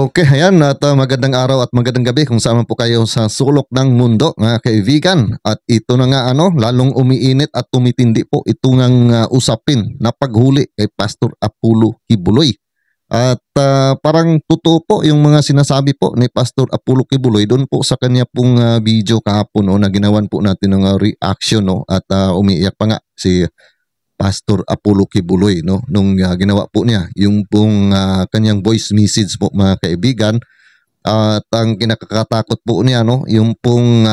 Okay, ayan at magandang araw at magandang gabi kung saan man po kayo sa sulok ng mundo mga kaibigan. At ito na nga lalong umiinit at tumitindi po ito ng usapin na paghuli kay Pastor Apollo Kibuloy. At parang totoo po yung mga sinasabi po ni Pastor Apollo Kibuloy doon po sa kanya pong video kahapon na ginawan po natin ng reaction at umiiyak pa nga si Pastor Apollo Kibuloy nung ginawa po niya yung pong kanyang voice message po mga kaibigan. At ang kinakakatakot po niya yung pong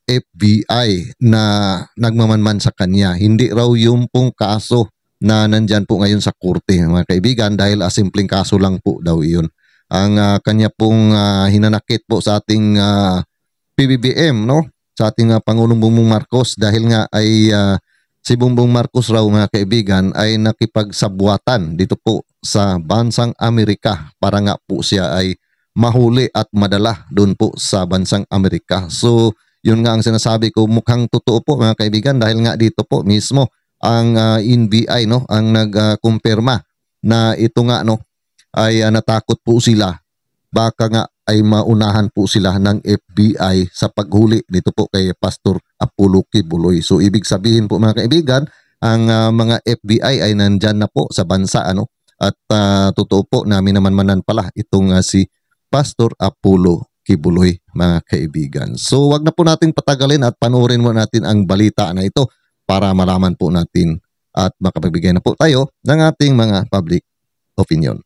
FBI na nagmamanman sa kanya. Hindi raw yung pong kaso na nandyan po ngayon sa korte mga kaibigan, dahil simpleng kaso lang po daw iyon. Ang kanya pong hinanakit po sa ating PBBM sa ating Pangulong Bongbong Marcos, dahil nga ay si Bongbong Marcos raw mga kaibigan ay nakipagsabwatan dito po sa bansang Amerika para nga po siya ay mahuli at madala doon po sa bansang Amerika. So yun nga ang sinasabi ko, mukhang totoo po mga kaibigan, dahil nga dito po mismo ang NBI ang nagkumpirma na ito nga ay natakot po sila, baka nga ay maunahan po sila ng FBI sa paghuli dito po kay Pastor Apollo Kibuloy. So ibig sabihin po mga kaibigan, ang mga FBI ay nandyan na po sa bansa at totoo po na minamanmanan pala itong si Pastor Apollo Kibuloy mga kaibigan. So wag na po nating patagalin at panoorin mo natin ang balita na ito para malaman po natin at makapagbigay na po tayo ng ating mga public opinion.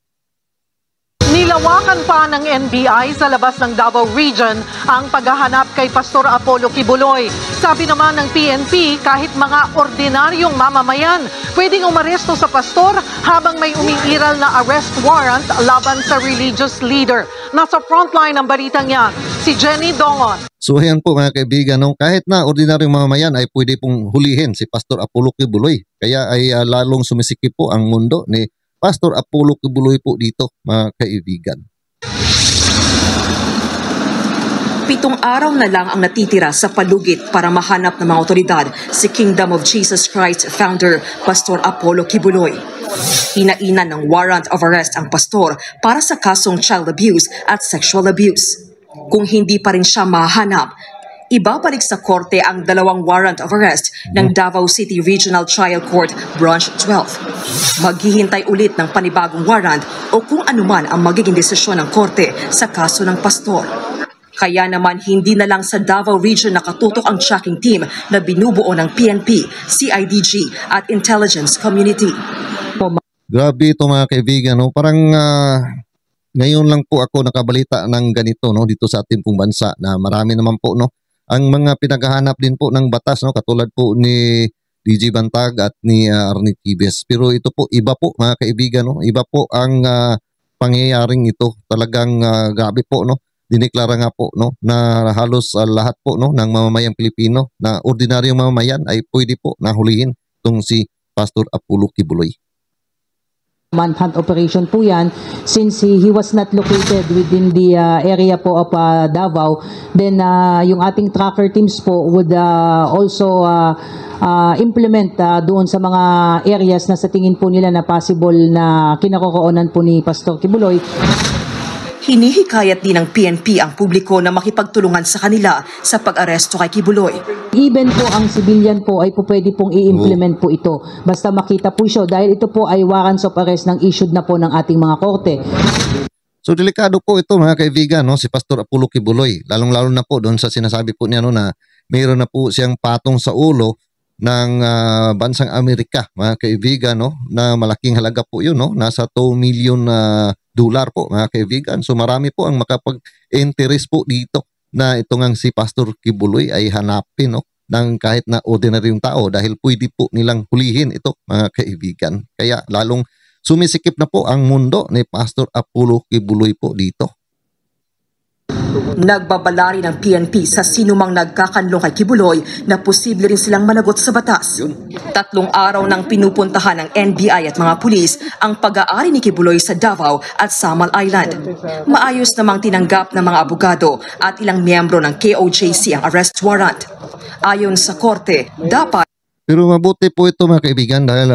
Nilawakan pa ng NBI sa labas ng Davao Region ang paghahanap kay Pastor Apollo Kibuloy. Sabi naman ng PNP, kahit mga ordinaryong mamamayan pwedeng umaresto sa pastor habang may umiiral na arrest warrant laban sa religious leader. Nasa frontline ng balitang yan, si Jenny Dongon. So ayan po mga kaibigan, kahit na ordinaryong mamamayan ay pwede pong hulihin si Pastor Apollo Kibuloy. Kaya ay lalong sumisikip po ang mundo ni Pastor Apollo Kibuloy po dito mga kaibigan. 7 araw na lang ang natitira sa palugit para mahanap ng mga otoridad si Kingdom of Jesus Christ founder Pastor Apollo Kibuloy. Hinainan ng warrant of arrest ang pastor para sa kasong child abuse at sexual abuse. Kung hindi pa rin siya mahanap, ibabalik sa korte ang 2 warrant of arrest ng Davao City Regional Trial Court Branch 12. Maghihintay ulit ng panibagong warrant o kung anuman ang magiging desisyon ng korte sa kaso ng pastor. Kaya naman hindi na lang sa Davao Region nakatutok ang tracking team na binubuo ng PNP, CIDG at intelligence community. Grabe ito mga kaibigan, parang ngayon lang po ako nakabalita ng ganito dito sa ating pong bansa, na marami naman po ang mga pinaghahanap din po ng batas katulad po ni DJ Bantag at ni Arnie Tibes. Pero ito po iba po mga kaibigan, iba po ang pangyayaring ito. Talagang grabe po Diniklara nga po na halos lahat po ng mamamayang Pilipino na ordinaryong mamamayan ay pwede po nahulihin itong si Pastor Apollo Kibuloy. Manhunt operation po yan, since he was not located within the area po of Davao, then yung ating tracker teams po would also implement doon sa mga areas na sa tingin po nila na possible na kinakokoonan po ni Pastor Kibuloy. Hinihikayat din ng PNP ang publiko na makipagtulungan sa kanila sa pag-aresto kay Kibuloy. Even po ang civilian po ay po pwede pong i-implement po ito. Basta makita po siya, dahil ito po ay warrants of arrest ng issued na po ng ating mga korte. So delikado po ito mga kaibigan, si Pastor Apollo Kibuloy. Lalong-lalo na po doon sa sinasabi po niya na mayroon na po siyang patong sa ulo ng bansang Amerika mga kaibigan, na malaking halaga po yun, nasa $2 million po mga kaibigan. So marami po ang makapag-interest po dito na ito ngang si Pastor Kibuloy ay hanapin ng kahit na ordinaryong tao, dahil pwede po nilang hulihin ito mga kaibigan. Kaya lalong sumisikip na po ang mundo ni Pastor Apollo Kibuloy po dito. Nagbabalari ng PNP sa sinumang nagkakanlong kay Kibuloy na posible rin silang managot sa batas. 3 araw nang pinupuntahan ng NBI at mga pulis ang pag-aari ni Kibuloy sa Davao at Samal Island. Maayos namang tinanggap ng mga abogado at ilang miyembro ng KOJC ang arrest warrant. Ayon sa korte, dapat Pero mabuti po ito mga kaibigan dahil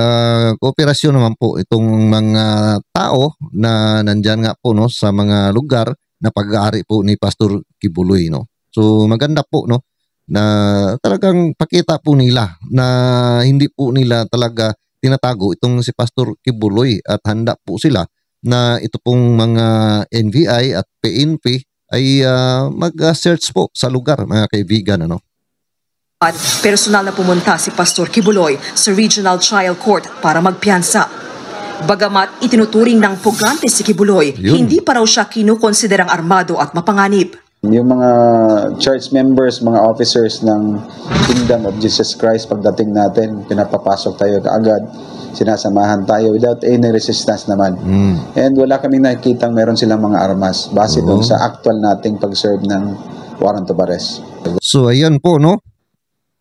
kooperasyon naman po itong mga tao na nandyan nga po no sa mga lugar na pag-aari po ni Pastor Kibuloy no. So maganda po no na talagang pakita po nila na hindi po nila talaga tinatago itong si Pastor Kibuloy at handa po sila na ito pong mga NBI at PNP ay mag-search po sa lugar mga kaibigan ano. Personal na pumunta si Pastor Kibuloy sa Regional Trial Court para magpiyansa. Bagamat itinuturing ng pugante si Kibuloy, hindi pa raw siya kinukonsiderang armado at mapanganib. Yung mga church members, mga officers ng Kingdom of Jesus Christ, pagdating natin, pinapapasok tayo kaagad, sinasamahan tayo without any resistance naman. And wala kaming nakikitang meron silang mga armas base doon sa actual nating pag-serve ng warrant of arrest. So ayan po no.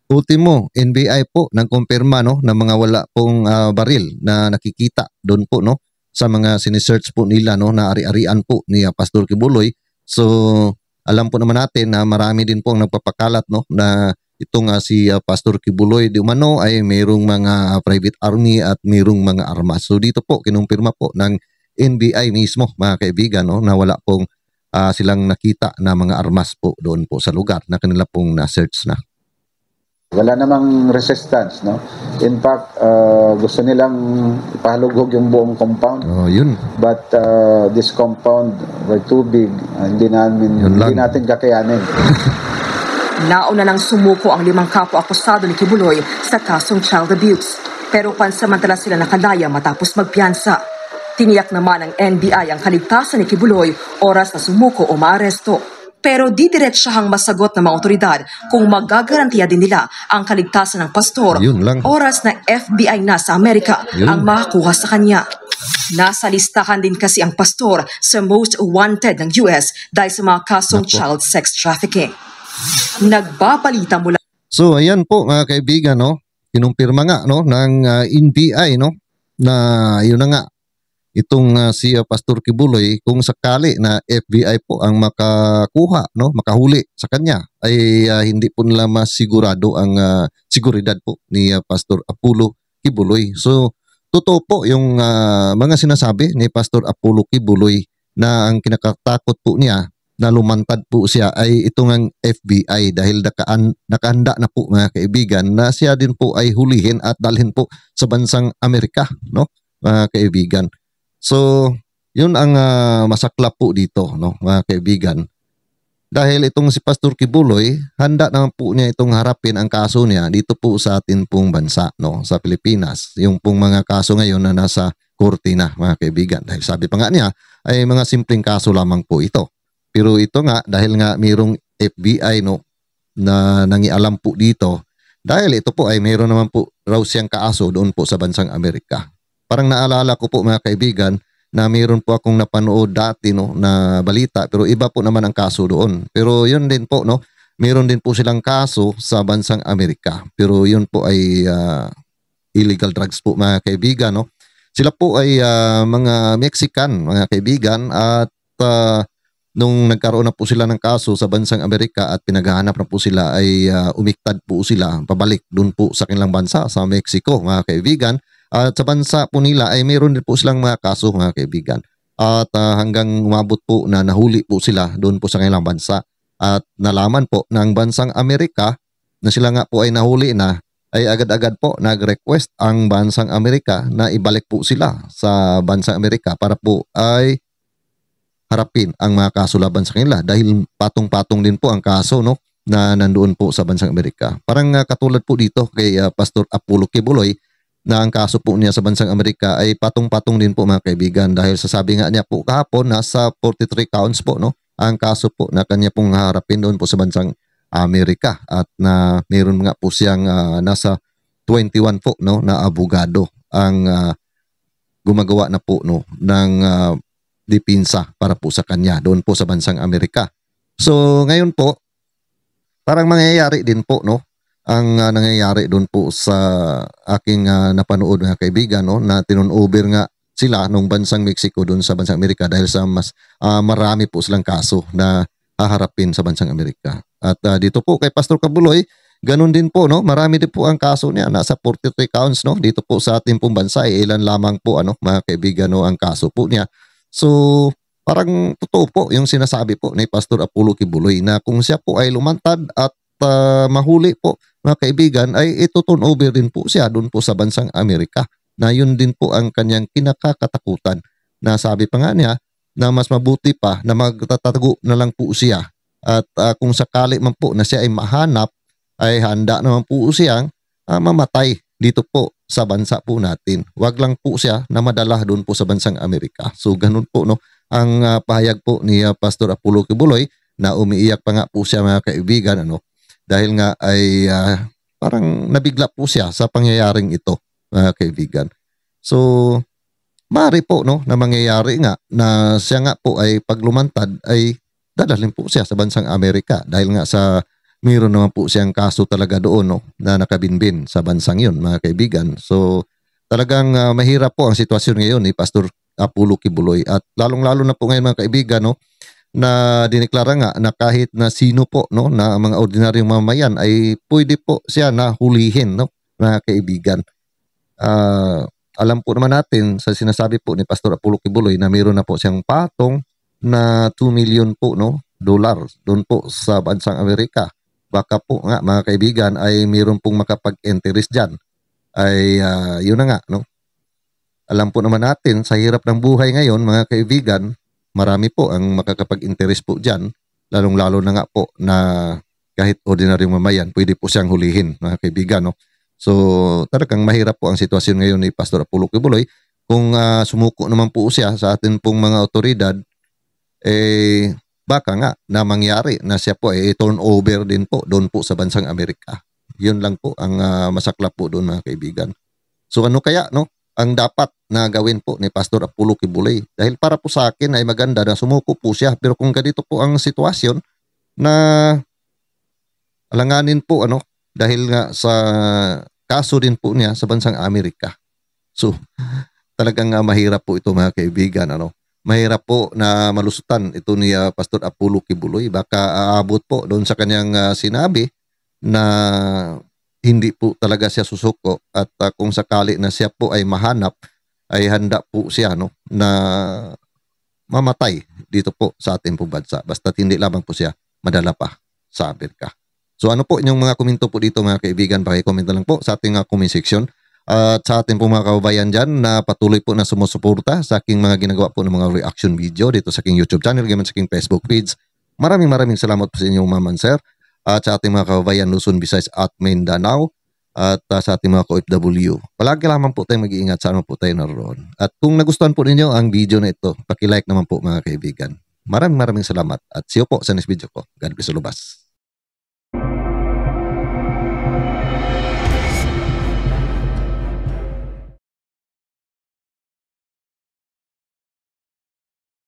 Ultimo, NBI po nagkumpirma no na mga wala pong baril na nakikita doon po no sa mga sinisearch po nila no na ari-arian po ni Pastor Kibuloy. So alam po naman natin na marami din po ang nagpapakalat no na itong si Pastor Kibuloy di umano ay mayroong mga private army at mayroong mga armas. So dito po kinumpirma po ng NBI mismo mga kaibigan no na wala pong silang nakita na mga armas po doon po sa lugar na kanila pong na-search na. Wala namang resistance, no? In fact, gusto nilang ipahalugog yung buong compound. Oh, yun. But this compound were too big. Hindi natin kakayanin. Nauna nang sumuko ang 5 kapwa-akusado ni Kibuloy sa kasong child abuse. Pero pansamantala sila nakalaya matapos magpiyansa. Tiniyak naman ng NBI ang kaligtasan ni Kibuloy oras na sumuko o maaresto. Pero di diretsahang masagot ng mga otoridad kung magagarantiya din nila ang kaligtasan ng pastor oras na FBI na sa Amerika ang makakuha sa kanya. Nasa listahan din kasi ang pastor sa most wanted ng US dahil sa mga kasong child sex trafficking. Nagbabalita mula. So ayan po mga kaibigan no, kinumpirma nga no ng NBI no na yun na nga itong si Pastor Kibuloy kung sakali na FBI po ang makakuha no makahuli sa kanya ay hindi po nila masigurado ang seguridad po ni Pastor Apollo Kibuloy. So totoo po yung mga sinasabi ni Pastor Apollo Kibuloy na ang kinakatakot po niya na lumantad po siya ay itong FBI dahil nakahanda na po mga kaibigan na siya din po ay hulihin at dalhin po sa bansang Amerika no mga kaibigan. So, yun ang masaklap po dito, no, mga kaibigan. Dahil itong si Pastor Kibuloy, handa naman po niya itong harapin ang kaso niya dito po sa atin pong bansa, no, sa Pilipinas. Yung pong mga kaso ngayon na nasa korte na, mga kaibigan. Dahil sabi pa nga niya, ay mga simpleng kaso lamang po ito. Pero ito nga, dahil nga mayroong FBI, no, na nangialam po dito, dahil ito po ay mayroon naman po raw siyang kaso doon po sa bansang Amerika. Parang naalala ko po mga kaibigan na mayroon po akong napanood dati no na balita pero iba po naman ang kaso doon. Pero yun din po no, mayroon din po silang kaso sa bansang Amerika. Pero yun po ay illegal drugs po mga kaibigan no. Sila po ay mga Mexican mga kaibigan at nung nagkaroon na po sila ng kaso sa bansang Amerika at pinaghahanap na po sila ay umiktad po sila pabalik doon po sa kanilang bansa sa Mexico mga kaibigan. At sa bansa po nila ay mayroon din po silang mga kaso mga kaibigan. At hanggang umabot po na nahuli po sila doon po sa kanilang bansa. At nalaman po ng bansang Amerika na sila nga po ay nahuli na ay agad-agad po nag-request ang bansang Amerika na ibalik po sila sa bansang Amerika para po ay harapin ang mga kaso laban sa kanila. Dahil patong-patong din po ang kaso no na nandoon po sa bansang Amerika. Parang katulad po dito kay Pastor Apollo Kibuloy na ang kaso po niya sa bansang Amerika ay patong-patong din po mga kaibigan dahil sa sabi nga niya po kahapon nasa 43 counts po no ang kaso po na kanya pong harapin doon po sa bansang Amerika at na mayroon nga po siyang nasa 21 po no na abogado ang gumagawa na po no ng depensa para po sa kanya doon po sa bansang Amerika. So ngayon po parang mangyayari din po no ang nangyayari doon po sa aking napanood mga kaibigan no na tinunover nga sila nung bansang Mexico doon sa bansang Amerika dahil sa mas marami po silang kaso na haharapin sa bansang Amerika. At dito po kay Pastor Kibuloy, ganun din po, no? Marami din po ang kaso niya. Nasa 43 counts, no? Dito po sa ating pong bansa, ilan lamang po, ano, mga kaibigan, no, ang kaso po niya. So, parang totoo po yung sinasabi po ni Pastor Apollo Kibuloy na kung siya po ay lumantad at mahuli po, mga kaibigan, ay ito turn over din po siya doon po sa bansang Amerika. Na yun din po ang kanyang kinakatakutan. Na sabi pa nga niya na mas mabuti pa na magtatago na lang po siya. At kung sakali man po na siya ay mahanap, ay handa naman po siyang mamatay dito po sa bansa po natin. Wag lang po siya na madala doon po sa bansang Amerika. So ganun po, no, ang pahayag po ni Pastor Apollo Kibuloy na umiiyak pa nga po siya, mga kaibigan, ano, dahil nga ay parang nabigla po siya sa pangyayaring ito, mga kaibigan. So mari po, no, na mangyayari nga na siya nga po ay paglumantad ay dadalhin po siya sa bansang Amerika dahil nga sa mayroon naman po siyang kaso talaga doon, no, na nakabinbin sa bansang yun, mga kaibigan. So talagang mahirap po ang sitwasyon ngayon ni Pastor Apollo Kibuloy at lalong-lalo na po ngayon, mga kaibigan, no, na dineklara nga na kahit na sino po, no, na mga ordinaryong mamamayan ay pwede po siya na hulihin, no, mga kaibigan. Alam po naman natin sa sinasabi po ni Pastor Apollo Kibuloy na mayroon na po siyang patong na 2 million po, no, dollar doon po sa bansang Amerika. Baka po nga, mga kaibigan, ay mayroon pong makapag-interest dyan. Ay yun na nga, no. Alam po naman natin sa hirap ng buhay ngayon, mga kaibigan, marami po ang makakapag-interest po dyan, lalong-lalo na nga po na kahit ordinaryong mamayan, pwede po siyang hulihin, mga kaibigan, no. So talagang mahirap po ang sitwasyon ngayon ni Pastor Apollo Kibuloy. Kung sumuko naman po siya sa atin pong mga otoridad, baka nga na mangyari na siya po ay turn over din po doon po sa bansang Amerika. Yun lang po ang masaklap po doon, mga kaibigan. So ano kaya, no, ang dapat na gawin po ni Pastor Apollo Kibuloy? Dahil para po sa akin ay maganda na sumuko po siya. Pero kung ganito po ang sitwasyon na alanganin po, ano, dahil nga sa kaso din po niya sa bansang Amerika. So talagang mahirap po ito, mga kaibigan, ano. Mahirap po na malusutan ito ni Pastor Apollo Kibuloy. Baka aabot po doon sa kanyang sinabi na hindi po talaga siya susuko at kung sakali na siya po ay mahanap, ay handa po siya, no, na mamatay dito po sa ating pong bansa. Basta't hindi lamang po siya madala pa sa Amerika. So ano po inyong mga komento po dito, mga kaibigan? Paki-comment na lang po sa ating comment section. At sa ating pong mga kababayan dyan na patuloy po na sumusuporta sa aking mga ginagawa po ng mga reaction video dito sa aking YouTube channel, gaman sa aking Facebook page. Maraming salamat po sa inyong Maman Sir. At sa ating mga kababayan Luzon, Visayas at Mindanao. At sa ating mga OFW. Palagi lamang po tayong mag-iingat saan po tayo naroon. At kung nagustuhan po ninyo ang video na ito, paki-like naman po, mga kaibigan. Maraming salamat. At see you po sa next video ko. God bless, Lubas.